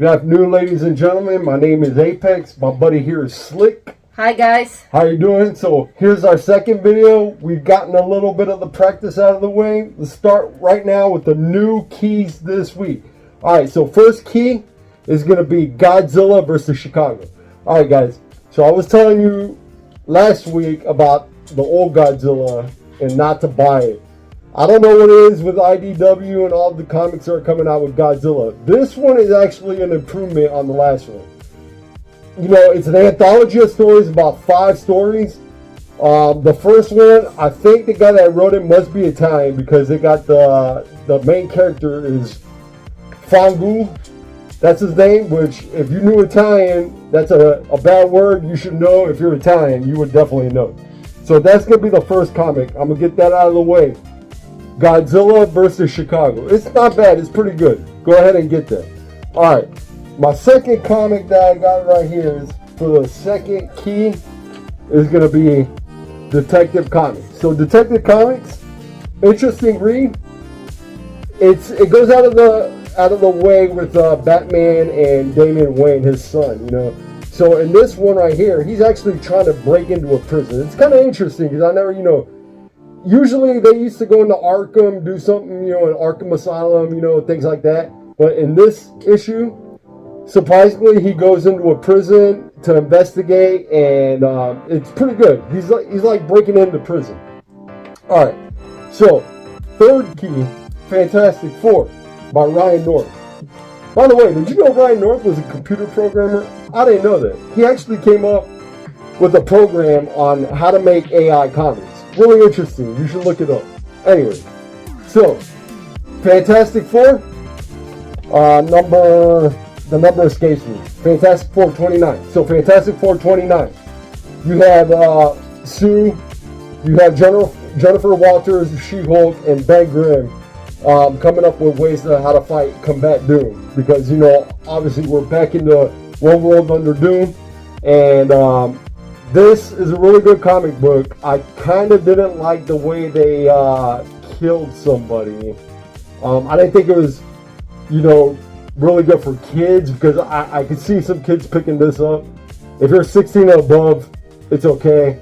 Good afternoon, ladies and gentlemen. My name is Apex. My buddy here is Slick. Hi, guys. How you doing? So here's our second video. We've gotten a little bit of the practice out of the way. Let's start right now with the new keys this week. All right, so first key is going to be Godzilla versus Chicago. All right, guys. So I was telling you last week about the old Godzilla and not to buy it. I don't know what it is with IDW and all the comics that are coming out with Godzilla. This one is actually an improvement on the last one. You know, it's an anthology of stories, about 5 stories. The first one, I think the guy that wrote it must be Italian because they got the main character is Fangu. That's his name, which if you knew Italian, that's a bad word. You should know. If you're Italian, you would definitely know. So that's going to be the first comic. I'm going to get that out of the way. Godzilla versus Chicago. It's not bad. It's pretty good. Go ahead and get that. All right. My second comic that I got right here is for the second key is going to be Detective Comics. So Detective Comics, interesting read. It goes out of the way with Batman and Damian Wayne, his son. You know. So in this one right here, he's actually trying to break into a prison. It's kind of interesting because I never, usually they used to go into Arkham, do something, in Arkham Asylum, things like that. But in this issue, surprisingly, he goes into a prison to investigate, and it's pretty good. He's like breaking into prison. All right. So third key, Fantastic Four by Ryan North. By the way, did you know Ryan North was a computer programmer? I didn't know that. He actually came up with a program on how to make AI comics. Really interesting. You should look it up. Anyway, so Fantastic Four, the number escapes me. Fantastic Four 29. So Fantastic Four 29. You have Sue, you have Jennifer Walters, She-Hulk, and Ben Grimm coming up with ways to how to combat Doom. Because obviously we're back in the one world under Doom, and this is a really good comic book. I kind of didn't like the way they killed somebody. I didn't think it was, really good for kids because I could see some kids picking this up. If you're 16 and above, it's okay.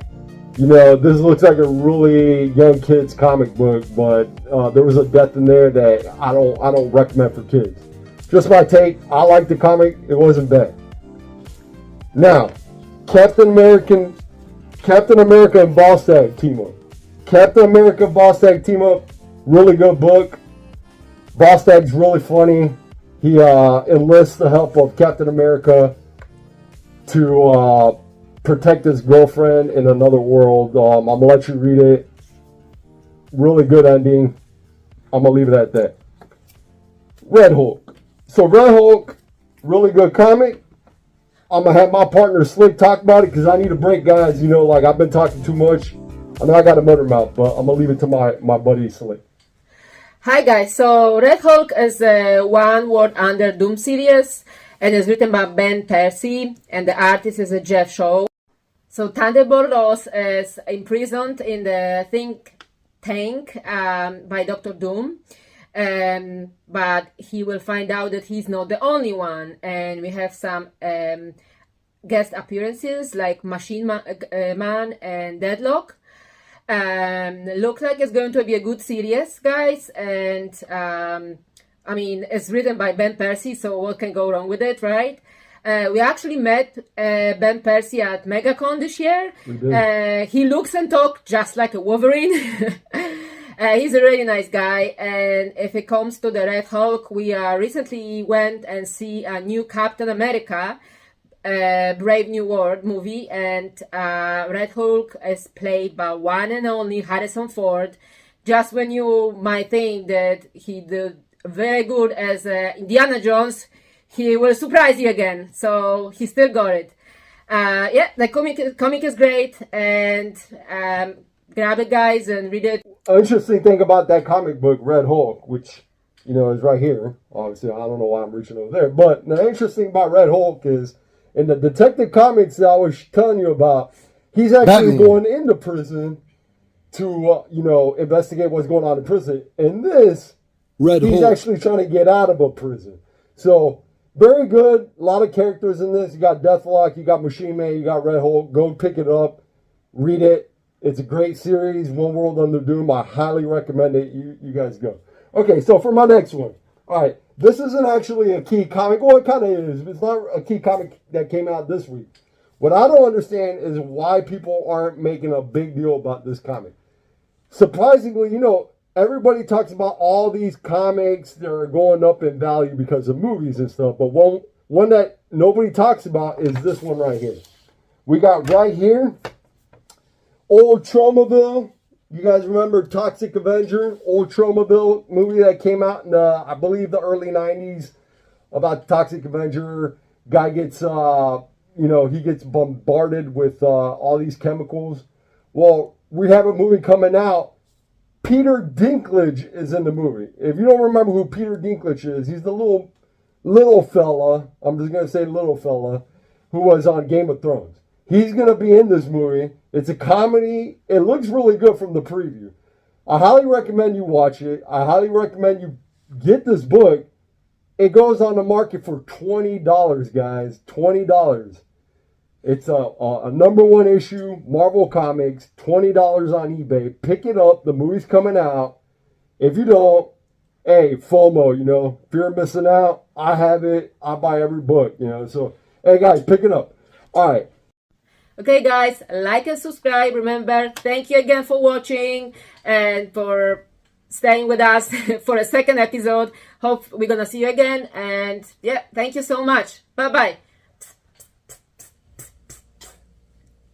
This looks like a really young kid's comic book, but there was a death in there that I don't recommend for kids. Just my take. I like the comic. It wasn't bad. Now, Captain America and Volstagg team up. Captain America and Volstagg team up. Really good book. Volstagg's really funny. He enlists the help of Captain America to protect his girlfriend in another world. I'm gonna let you read it. Really good ending. I'm gonna leave it at that. Red Hulk. So Red Hulk, really good comic. I'm going to have my partner Slick talk about it because I need a break, guys. I've been talking too much. I know I got a motor mouth, but I'm going to leave it to my buddy Slick. Hi, guys. So Red Hulk is a One World Under Doom series and is written by Ben Percy, and the artist is Jeff Shaw. So Thunderbolt Ross is imprisoned in the think tank by Dr. Doom. But he will find out that he's not the only one, and we have some guest appearances like Machine Man and Deadlock. Looks like it's going to be a good series, guys, and it's written by Ben Percy, so what can go wrong with it, right? We actually met Ben Percy at MegaCon this year. He looks and talks just like a Wolverine. He's a really nice guy, and if it comes to the Red Hulk, we recently went and see a new Captain America, Brave New World movie, and Red Hulk is played by one and only Harrison Ford. Just when you might think that he did very good as Indiana Jones, he will surprise you again. So he still got it. The comic is great, and grab it, guys, and read it. An interesting thing about that comic book, Red Hulk, which, is right here. Obviously, I don't know why I'm reaching over there. But the interesting about Red Hulk is, in the Detective Comics that I was telling you about, he's actually going into prison to, investigate what's going on in prison. In this, he's actually trying to get out of a prison. So Very good. A lot of characters in this. You got Deathlock, you got Machine Man, you got Red Hulk. Go pick it up. Read it. It's a great series. One World Under Doom. I highly recommend it. You guys go. Okay, so for my next one. All right. This isn't actually a key comic. Well, it kind of is. It's not a key comic that came out this week. What I don't understand is why people aren't making a big deal about this comic. Surprisingly, everybody talks about all these comics that are going up in value because of movies and stuff. But one that nobody talks about is this one right here. We got right here, Old Tromaville. You guys remember Toxic Avenger, Old Tromaville movie that came out in, I believe, the early 90s about Toxic Avenger. Guy gets, he gets bombarded with all these chemicals. Well, we have a movie coming out. Peter Dinklage is in the movie. If you don't remember who Peter Dinklage is, he's the little fella, I'm just going to say little fella, who was on Game of Thrones. He's going to be in this movie. It's a comedy. It looks really good from the preview. I highly recommend you watch it. I highly recommend you get this book. It goes on the market for $20, guys. $20. It's a number one issue, Marvel Comics, $20 on eBay. Pick it up. The movie's coming out. If you don't, hey, FOMO, if you're missing out, I have it. I buy every book, So, hey, guys, pick it up. All right. Okay, guys, like and subscribe. Remember, thank you again for watching and for staying with us for a second episode. Hope we're gonna see you again. And yeah, thank you so much. Bye-bye.